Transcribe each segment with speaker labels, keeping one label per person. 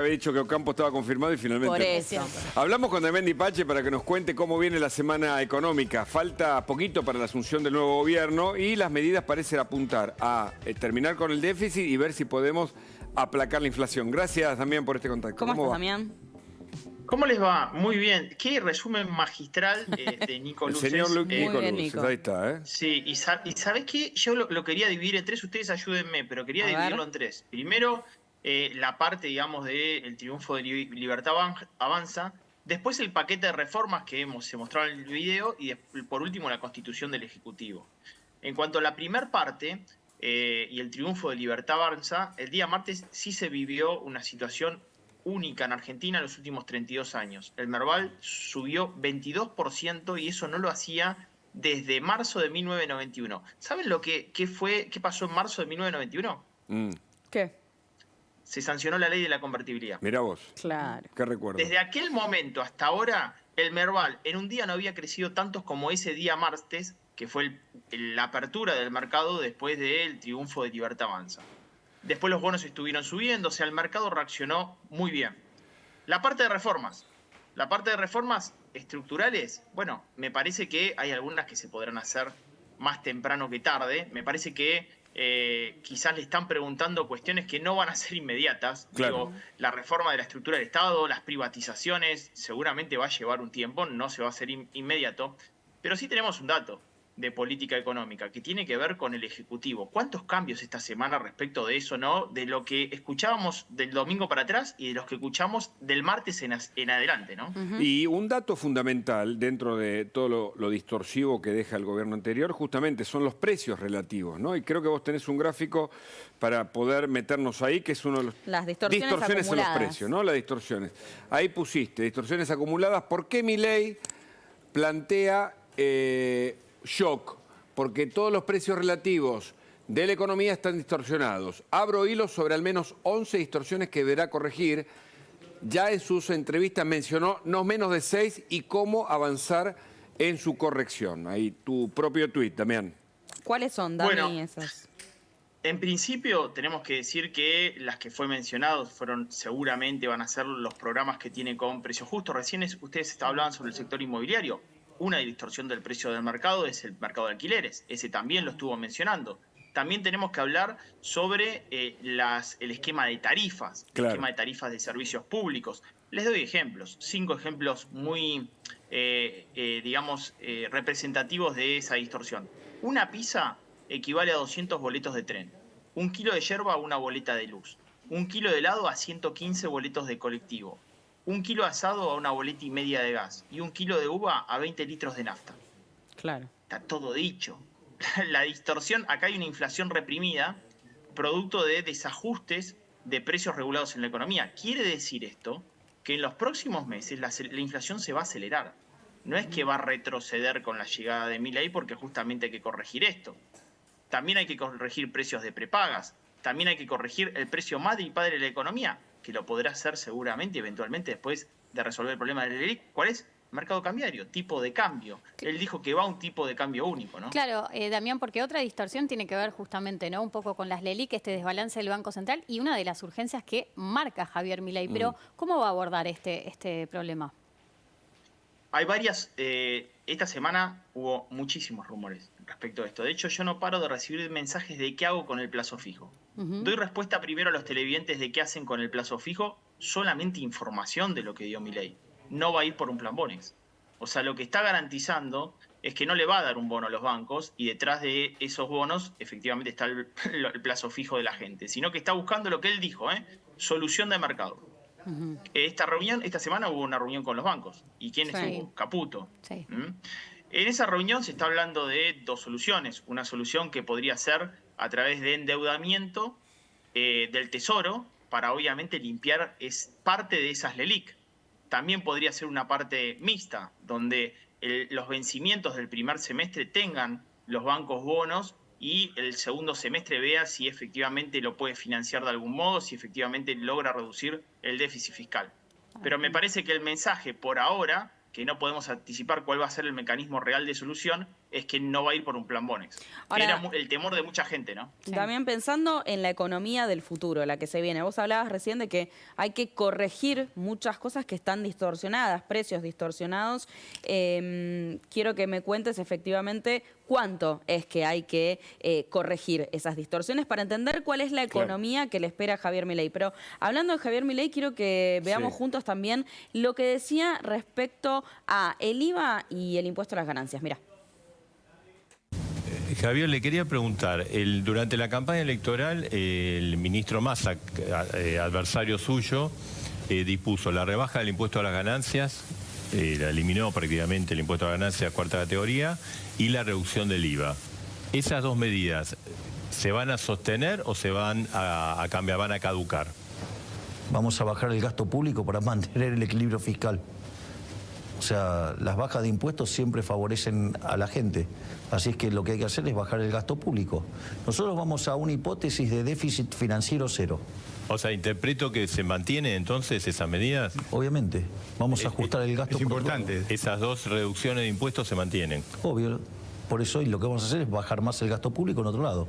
Speaker 1: Había dicho que Ocampo estaba confirmado y finalmente
Speaker 2: Por
Speaker 1: no.
Speaker 2: eso.
Speaker 1: Hablamos con Damián Dipache para que nos cuente cómo viene la semana económica. Falta poquito para la asunción del nuevo gobierno y las medidas parecen apuntar a terminar con el déficit y ver si podemos aplacar la inflación. Gracias, Damián, por este contacto.
Speaker 2: ¿Cómo estás,
Speaker 1: va?
Speaker 2: Damián?
Speaker 3: ¿Cómo les va? Muy bien. Qué resumen magistral de Nico
Speaker 1: El
Speaker 3: Luces.
Speaker 1: señor Nico
Speaker 2: Muy bien,
Speaker 1: Luces,
Speaker 2: Nico.
Speaker 1: ahí está, ¿eh?
Speaker 3: Sí, y ¿sabés qué? Yo lo quería dividir en tres, ustedes ayúdenme, pero quería
Speaker 2: A ver.
Speaker 3: dividirlo en tres. Primero, la parte, digamos, del triunfo de Libertad Avanza. Después el paquete de reformas que se mostraba en el video. Y por último, la constitución del Ejecutivo. En cuanto a la primera parte y el triunfo de Libertad Avanza, el día martes sí se vivió una situación única en Argentina en los últimos 32 años. El Merval subió 22% y eso no lo hacía desde marzo de 1991. ¿Saben qué pasó en marzo de 1991?
Speaker 2: ¿Qué?
Speaker 3: Se sancionó la ley de la convertibilidad.
Speaker 1: Mirá vos.
Speaker 2: Claro.
Speaker 1: ¿Qué recuerdo?
Speaker 3: Desde aquel momento hasta ahora, el Merval en un día no había crecido tanto como ese día martes, que fue la apertura del mercado después del triunfo de Libertad Avanza. Después los bonos estuvieron subiendo, o sea, el mercado reaccionó muy bien. La parte de reformas estructurales, bueno, me parece que hay algunas que se podrán hacer más temprano que tarde. Me parece que quizás le están preguntando cuestiones que no van a ser inmediatas.
Speaker 1: Claro.
Speaker 3: Digo, la reforma de la estructura del Estado, las privatizaciones, seguramente va a llevar un tiempo, no se va a hacer inmediato. Pero sí tenemos un dato de política económica que tiene que ver con el Ejecutivo. ¿Cuántos cambios esta semana respecto de eso, no? De lo que escuchábamos del domingo para atrás y de los que escuchamos del martes en adelante, ¿no?
Speaker 1: Y un dato fundamental dentro de todo lo distorsivo que deja el gobierno anterior justamente son los precios relativos, ¿no? Y creo que vos tenés un gráfico para poder meternos ahí, que es uno de los...
Speaker 2: Las distorsiones
Speaker 1: en los
Speaker 2: acumuladas.
Speaker 1: precios, ¿no? Las distorsiones. Ahí pusiste distorsiones acumuladas. ¿Por qué Milei plantea shock? Porque todos los precios relativos de la economía están distorsionados. Abro hilos sobre al menos 11 distorsiones que deberá corregir. Ya en sus entrevistas mencionó no menos de 6 y cómo avanzar en su corrección. Ahí tu propio tuit, Damián.
Speaker 2: ¿Cuáles son, Dami,
Speaker 3: Bueno,
Speaker 2: esas?
Speaker 3: En principio tenemos que decir que las que fue mencionado seguramente van a ser los programas que tiene con precio justo. Recién ustedes hablaban sobre el sector inmobiliario. Una distorsión del precio del mercado es el mercado de alquileres. Ese también lo estuvo mencionando. También tenemos que hablar sobre el esquema de tarifas,
Speaker 1: Claro.
Speaker 3: el esquema de tarifas de servicios públicos. Les doy ejemplos, 5 ejemplos muy, representativos de esa distorsión. Una pizza equivale a 200 boletos de tren. 1 kilo de yerba a una boleta de luz. 1 kilo de helado a 115 boletos de colectivo. 1 kilo de asado a una boleta y media de gas. Y 1 kilo de uva a 20 litros de nafta.
Speaker 2: Claro.
Speaker 3: Está todo dicho. La distorsión, acá hay una inflación reprimida, producto de desajustes de precios regulados en la economía. Quiere decir esto que en los próximos meses la inflación se va a acelerar. No es que va a retroceder con la llegada de Milei porque justamente hay que corregir esto. También hay que corregir precios de prepagas. También hay que corregir el precio madre y padre de la economía, que lo podrá hacer seguramente, eventualmente, después de resolver el problema del LELIC. ¿Cuál es? Mercado cambiario, tipo de cambio. Él dijo que va a un tipo de cambio único, ¿no?
Speaker 4: Claro, Damián, porque otra distorsión tiene que ver justamente, ¿no? Un poco con las LELIC, este desbalance del Banco Central y una de las urgencias que marca Javier Milei. Pero, ¿cómo va a abordar este problema?
Speaker 3: Hay varias... esta semana hubo muchísimos rumores respecto a esto. De hecho, yo no paro de recibir mensajes de qué hago con el plazo fijo. Doy respuesta primero a los televidentes de qué hacen con el plazo fijo, solamente información de lo que dio Milei. No va a ir por un plan Bonex. O sea, lo que está garantizando es que no le va a dar un bono a los bancos y detrás de esos bonos efectivamente está el plazo fijo de la gente, sino que está buscando lo que él dijo, solución de mercado. Esta semana hubo una reunión con los bancos. ¿Y quién estuvo? Caputo.
Speaker 4: Sí.
Speaker 3: En esa reunión se está hablando de 2 soluciones. Una solución que podría ser a través de endeudamiento del Tesoro para obviamente limpiar parte de esas LELIC. También podría ser una parte mixta, donde los vencimientos del primer semestre tengan los bancos bonos y el segundo semestre vea si efectivamente lo puede financiar de algún modo, si efectivamente logra reducir el déficit fiscal. Pero me parece que el mensaje por ahora, que no podemos anticipar cuál va a ser el mecanismo real de solución, es que no va a ir por un plan Bonex.
Speaker 2: Ahora,
Speaker 3: era el temor de mucha gente, ¿no?
Speaker 2: Sí. También pensando en la economía del futuro, la que se viene. Vos hablabas recién de que hay que corregir muchas cosas que están distorsionadas, precios distorsionados. Quiero que me cuentes efectivamente cuánto es que hay que corregir esas distorsiones para entender cuál es la economía que le espera a Javier Milei. Pero hablando de Javier Milei, quiero que veamos juntos también lo que decía respecto a el IVA y el impuesto a las ganancias. Mirá.
Speaker 5: Javier, le quería preguntar, durante la campaña electoral el ministro Massa, adversario suyo, dispuso la rebaja del impuesto a las ganancias, la eliminó prácticamente el impuesto a las ganancias cuarta categoría y la reducción del IVA. ¿Esas dos medidas se van a sostener o se van a cambiar, van a caducar?
Speaker 6: Vamos a bajar el gasto público para mantener el equilibrio fiscal. O sea, las bajas de impuestos siempre favorecen a la gente. Así es que lo que hay que hacer es bajar el gasto público. Nosotros vamos a una hipótesis de déficit financiero cero.
Speaker 5: O sea, interpreto que se mantiene entonces esas medidas.
Speaker 6: Obviamente. Vamos a ajustar el gasto.
Speaker 5: Es importante. Esas dos reducciones de impuestos se mantienen.
Speaker 6: Obvio. Por eso lo que vamos a hacer es bajar más el gasto público en otro lado.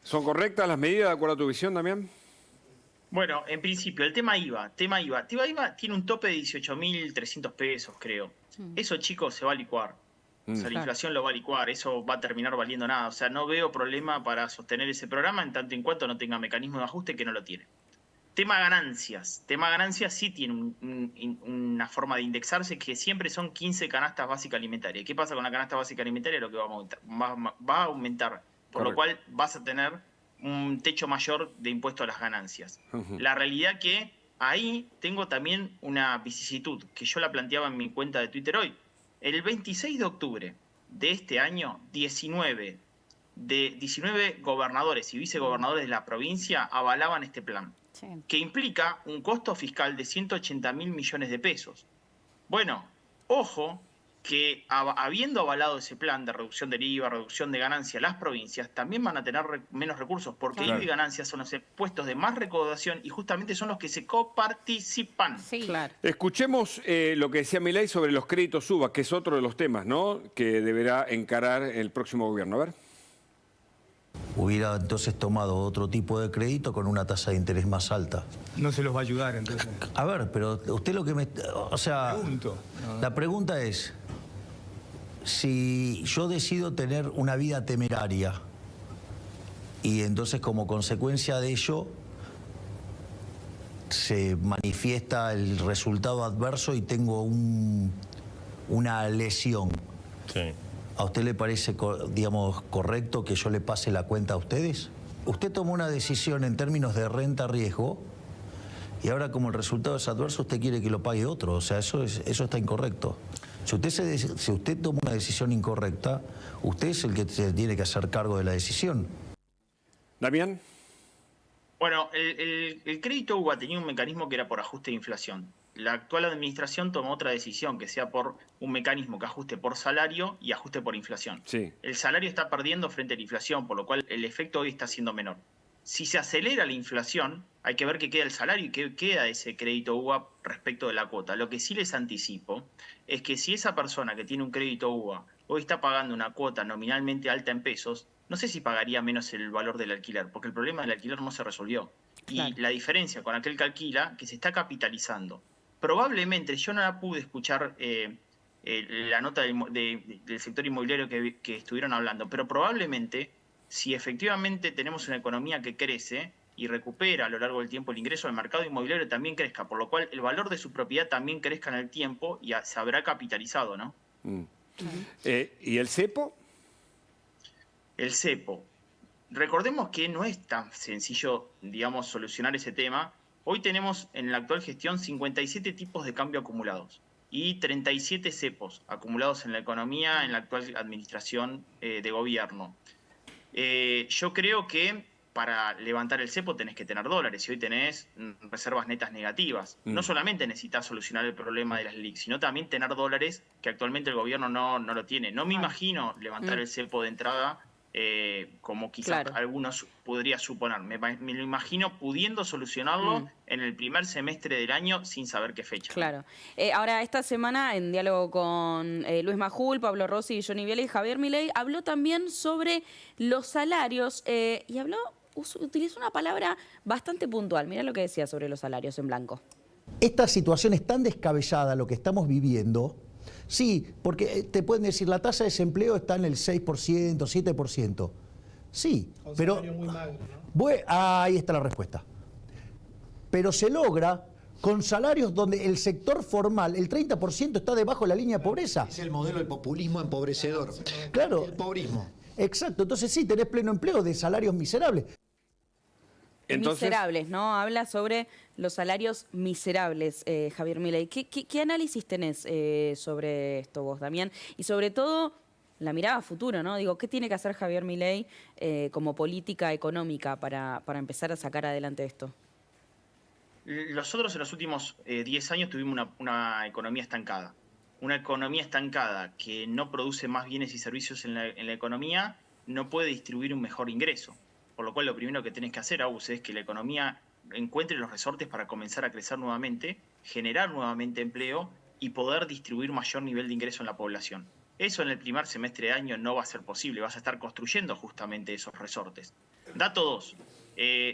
Speaker 1: ¿Son correctas las medidas de acuerdo a tu visión, Damián?
Speaker 3: Bueno, en principio, el tema IVA tiene un tope de 18.300 pesos, creo. Eso, chicos, se va a licuar. O sea, la inflación lo va a licuar, eso va a terminar valiendo nada. O sea, no veo problema para sostener ese programa en tanto en cuanto no tenga mecanismo de ajuste, que no lo tiene. Tema ganancias sí tiene una forma de indexarse, que siempre son 15 canastas básicas alimentarias. ¿Qué pasa con la canasta básica alimentaria? Lo que va a aumentar, por lo cual vas a tener un techo mayor de impuesto a las ganancias. La realidad que ahí tengo también una vicisitud, que yo la planteaba en mi cuenta de Twitter hoy. El 26 de octubre de este año, 19 gobernadores y vicegobernadores de la provincia avalaban este plan, que implica un costo fiscal de 180.000 millones de pesos. Bueno, ojo, que habiendo avalado ese plan de reducción del IVA, reducción de ganancias, las provincias también van a tener menos recursos, porque IVA y ganancias son los impuestos de más recaudación y justamente son los que se coparticipan.
Speaker 2: Sí, claro.
Speaker 1: Escuchemos lo que decía Milei sobre los créditos UVA, que es otro de los temas, ¿no?, que deberá encarar el próximo gobierno. A ver.
Speaker 6: Hubiera entonces tomado otro tipo de crédito con una tasa de interés más alta.
Speaker 7: No se los va a ayudar, entonces.
Speaker 6: A ver, pero usted lo que me... O sea, la pregunta es, si yo decido tener una vida temeraria y entonces como consecuencia de ello se manifiesta el resultado adverso y tengo una lesión.
Speaker 5: Sí.
Speaker 6: ¿A usted le parece, digamos, correcto que yo le pase la cuenta a ustedes? Usted tomó una decisión en términos de renta-riesgo y ahora como el resultado es adverso usted quiere que lo pague otro. O sea, eso está incorrecto. Si usted toma una decisión incorrecta, usted es el que se tiene que hacer cargo de la decisión.
Speaker 1: Damián.
Speaker 3: Bueno, el crédito UVA tenía un mecanismo que era por ajuste de inflación. La actual administración tomó otra decisión, que sea por un mecanismo que ajuste por salario y ajuste por inflación.
Speaker 1: Sí.
Speaker 3: El salario está perdiendo frente a la inflación, por lo cual el efecto hoy está siendo menor. Si se acelera la inflación, hay que ver qué queda el salario y qué queda ese crédito UVA respecto de la cuota. Lo que sí les anticipo es que si esa persona que tiene un crédito UVA hoy está pagando una cuota nominalmente alta en pesos, no sé si pagaría menos el valor del alquiler, porque el problema del alquiler no se resolvió. Claro. Y la diferencia con aquel que alquila, que se está capitalizando. Probablemente, yo no la pude escuchar la nota del sector inmobiliario que estuvieron hablando, pero probablemente, si efectivamente tenemos una economía que crece y recupera a lo largo del tiempo el ingreso al mercado inmobiliario también crezca, por lo cual el valor de su propiedad también crezca en el tiempo y se habrá capitalizado, ¿no?
Speaker 1: ¿Y el cepo?
Speaker 3: El cepo. Recordemos que no es tan sencillo, digamos, solucionar ese tema. Hoy tenemos en la actual gestión 57 tipos de cambio acumulados y 37 cepos acumulados en la economía en la actual administración de gobierno. Yo creo que para levantar el cepo tenés que tener dólares y hoy tenés reservas netas negativas. No solamente necesitas solucionar el problema de las LELIQ, sino también tener dólares que actualmente el gobierno no lo tiene. No me imagino levantar el cepo de entrada como quizás
Speaker 2: Claro.
Speaker 3: algunos podría suponer. Me lo imagino pudiendo solucionarlo en el primer semestre del año sin saber qué fecha.
Speaker 2: Claro. Ahora, esta semana, en diálogo con Luis Majul, Pablo Rossi, Johnny Viale y Javier Milei, habló también sobre los salarios y utilizó una palabra bastante puntual. Mirá lo que decía sobre los salarios en blanco.
Speaker 6: Esta situación es tan descabellada, lo que estamos viviendo. Sí, porque te pueden decir, la tasa de desempleo está en el 6%, 7%. Sí, pero...
Speaker 7: Muy magro,
Speaker 6: ahí está la respuesta. Pero se logra con salarios donde el sector formal, el 30% está debajo de la línea de pobreza.
Speaker 8: Es el modelo del populismo empobrecedor.
Speaker 6: Claro.
Speaker 8: El pobrismo.
Speaker 6: Exacto, entonces sí, tenés pleno empleo de salarios miserables.
Speaker 2: Miserables, ¿no? Habla sobre los salarios miserables, Javier Milei. ¿Qué análisis tenés sobre esto vos, Damián? Y sobre todo, la mirada a futuro, ¿no? Digo, ¿qué tiene que hacer Javier Milei como política económica para empezar a sacar adelante esto?
Speaker 3: Nosotros en los últimos 10 años tuvimos una economía estancada. Una economía estancada que no produce más bienes y servicios en la economía no puede distribuir un mejor ingreso. Por lo cual lo primero que tenés que hacer, Agus, es que la economía encuentre los resortes para comenzar a crecer nuevamente, generar nuevamente empleo y poder distribuir mayor nivel de ingreso en la población. Eso en el primer semestre de año no va a ser posible, vas a estar construyendo justamente esos resortes. Dato 2,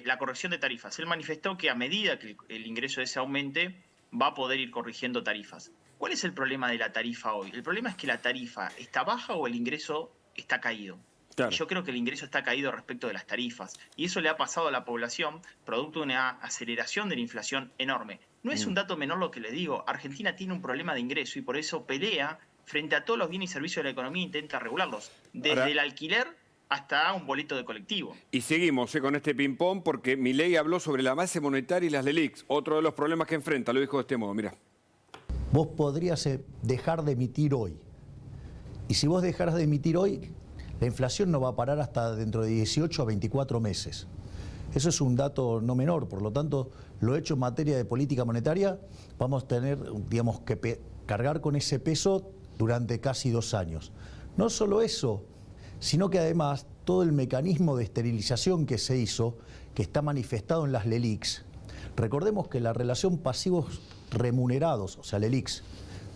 Speaker 3: la corrección de tarifas. Él manifestó que a medida que el ingreso ese aumente, va a poder ir corrigiendo tarifas. ¿Cuál es el problema de la tarifa hoy? El problema es que la tarifa está baja o el ingreso está caído.
Speaker 1: Claro.
Speaker 3: Yo creo que el ingreso está caído respecto de las tarifas. Y eso le ha pasado a la población producto de una aceleración de la inflación enorme. No es un dato menor lo que les digo. Argentina tiene un problema de ingreso y por eso pelea frente a todos los bienes y servicios de la economía e intenta regularlos. Desde el alquiler hasta un boleto de colectivo.
Speaker 1: Y seguimos con este ping-pong porque Milei habló sobre la base monetaria y las LELIQs. Otro de los problemas que enfrenta, lo dijo de este modo, mirá.
Speaker 6: Vos podrías dejar de emitir hoy. Y si vos dejaras de emitir hoy, la inflación no va a parar hasta dentro de 18 a 24 meses. Eso es un dato no menor, por lo tanto, lo hecho en materia de política monetaria, vamos a tener, digamos, que cargar con ese peso durante casi 2 años. No solo eso, sino que además todo el mecanismo de esterilización que se hizo, que está manifestado en las LELIQs. Recordemos que la relación pasivos remunerados, o sea, LELIQs,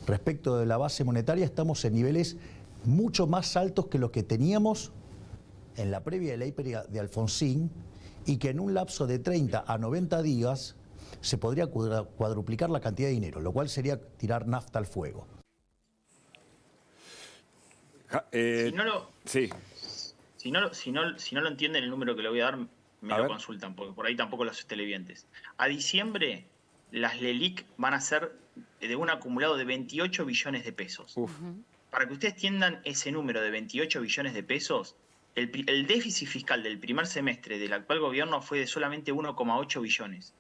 Speaker 6: respecto de la base monetaria, estamos en niveles mucho más altos que los que teníamos en la previa ley de Alfonsín y que en un lapso de 30 a 90 días se podría cuadruplicar la cantidad de dinero, lo cual sería tirar nafta al fuego.
Speaker 3: Si no lo entienden el número que le voy a dar, me lo consultan, porque por ahí tampoco los televidentes. A diciembre, las LELIQ van a ser de un acumulado de 28 billones de pesos. Para que ustedes entiendan ese número de 28 billones de pesos, el déficit fiscal del primer semestre del actual gobierno fue de solamente 1,8 billones.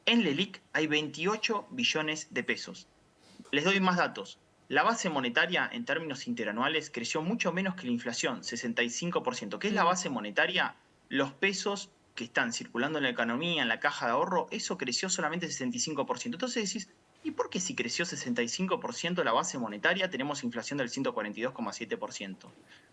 Speaker 3: En LELIQ hay 28 billones de pesos. Les doy más datos. La base monetaria en términos interanuales creció mucho menos que la inflación, 65%. ¿Qué es la base monetaria? Los pesos que están circulando en la economía, en la caja de ahorro, eso creció solamente 65%. Entonces decís, ¿y por qué si creció 65% la base monetaria tenemos inflación del 142,7%?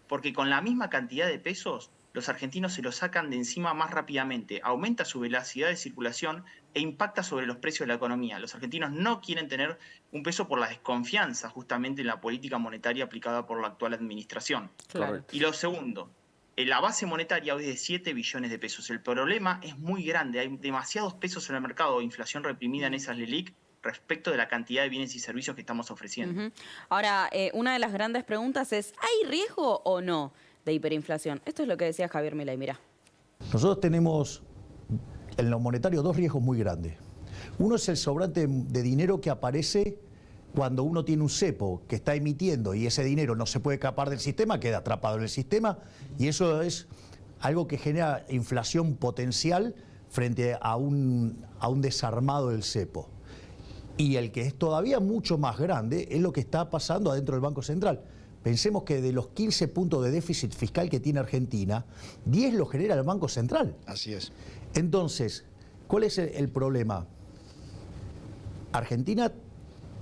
Speaker 3: Porque con la misma cantidad de pesos, los argentinos se los sacan de encima más rápidamente, aumenta su velocidad de circulación e impacta sobre los precios de la economía. Los argentinos no quieren tener un peso por la desconfianza justamente en la política monetaria aplicada por la actual administración.
Speaker 2: Claro.
Speaker 3: Y lo segundo, la base monetaria hoy es de 7 billones de pesos. El problema es muy grande, hay demasiados pesos en el mercado, inflación reprimida en esas LELIQ respecto de la cantidad de bienes y servicios que estamos ofreciendo.
Speaker 2: Ahora, una de las grandes preguntas es, ¿hay riesgo o no de hiperinflación? Esto es lo que decía Javier Milei, mirá.
Speaker 6: Nosotros tenemos en lo monetario 2 riesgos muy grandes. Uno es el sobrante de dinero que aparece cuando uno tiene un cepo que está emitiendo y ese dinero no se puede escapar del sistema, queda atrapado en el sistema y eso es algo que genera inflación potencial frente a un desarmado del cepo. Y el que es todavía mucho más grande es lo que está pasando adentro del Banco Central. Pensemos que de los 15 puntos de déficit fiscal que tiene Argentina, 10 lo genera el Banco Central.
Speaker 8: Así es.
Speaker 6: Entonces, ¿cuál es el problema? Argentina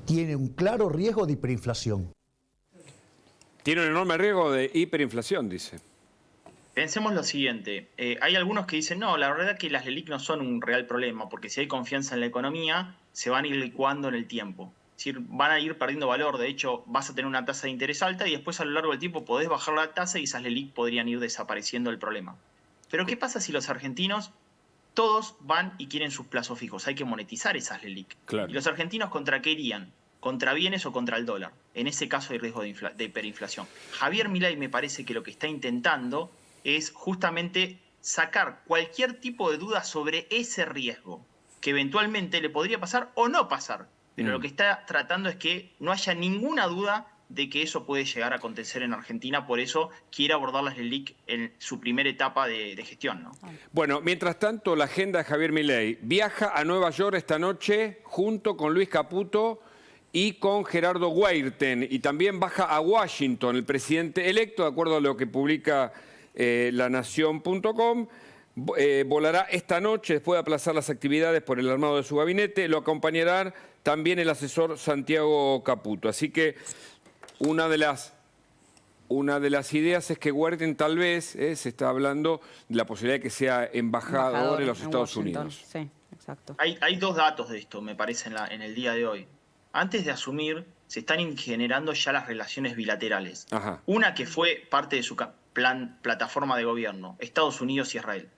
Speaker 6: tiene un claro riesgo de hiperinflación.
Speaker 1: Tiene un enorme riesgo de hiperinflación, dice.
Speaker 3: Pensemos lo siguiente, hay algunos que dicen, no, la verdad que las LELIQ no son un real problema, porque si hay confianza en la economía, se van a ir licuando en el tiempo. Es decir, van a ir perdiendo valor, de hecho vas a tener una tasa de interés alta y después a lo largo del tiempo podés bajar la tasa y esas LELIQ podrían ir desapareciendo del problema. Pero ¿qué pasa si los argentinos todos van y quieren sus plazos fijos? Hay que monetizar esas LELIQ.
Speaker 1: Claro.
Speaker 3: ¿Y los argentinos contra qué irían? ¿Contra bienes o contra el dólar? En ese caso hay riesgo de hiperinflación. Javier Milei me parece que lo que está intentando es justamente sacar cualquier tipo de duda sobre ese riesgo, que eventualmente le podría pasar o no pasar. Pero lo que está tratando es que no haya ninguna duda de que eso puede llegar a acontecer en Argentina, por eso quiere abordar las LELIQ en su primera etapa de gestión, ¿no?
Speaker 1: Bueno, mientras tanto, la agenda de Javier Milei viaja a Nueva York esta noche junto con Luis Caputo y con Gerardo Weirten, y también baja a Washington el presidente electo, de acuerdo a lo que publica lanación.com. Volará esta noche después de aplazar las actividades por el armado de su gabinete. Lo acompañará también el asesor Santiago Caputo. Así que una de las ideas es que Weirten tal vez, se está hablando de la posibilidad de que sea embajador en los Estados
Speaker 2: Washington.
Speaker 1: Unidos.
Speaker 2: Sí, exacto.
Speaker 3: Hay dos datos de esto, me parece, en el día de hoy. Antes de asumir, se están generando ya las relaciones bilaterales.
Speaker 1: Ajá.
Speaker 3: Una que fue parte de su plataforma de gobierno, Estados Unidos y Israel.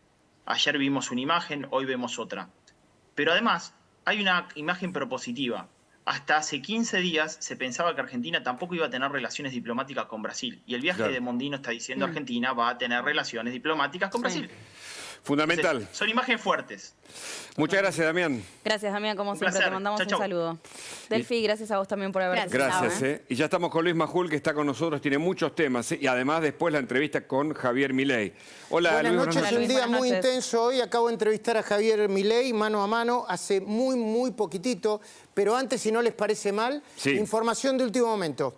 Speaker 3: Ayer vimos una imagen, hoy vemos otra. Pero además, hay una imagen propositiva. Hasta hace 15 días se pensaba que Argentina tampoco iba a tener relaciones diplomáticas con Brasil. Y el viaje de Mondino está diciendo que Argentina va a tener relaciones diplomáticas con Brasil.
Speaker 1: Fundamental.
Speaker 3: Entonces, son imágenes fuertes.
Speaker 1: Muchas gracias, Damián.
Speaker 2: Gracias, Damián, como
Speaker 3: Un
Speaker 2: siempre.
Speaker 3: placer.
Speaker 2: Te mandamos
Speaker 3: Chau, chau.
Speaker 2: un saludo. Delfi, gracias a vos también por haber
Speaker 4: Gracias.
Speaker 1: Gracias. Y ya estamos con Luis Majul, que está con nosotros, tiene muchos temas. Y además después la entrevista con Javier Milei. Hola,
Speaker 9: Buenas
Speaker 1: Luis.
Speaker 9: noches,
Speaker 2: Hola,
Speaker 9: un
Speaker 2: Luis,
Speaker 9: día
Speaker 2: buenas
Speaker 9: muy
Speaker 2: noches.
Speaker 9: intenso hoy. Acabo de entrevistar a Javier Milei mano a mano hace muy poquitito. Pero antes, si no les parece mal,
Speaker 1: Sí.
Speaker 9: información de último momento.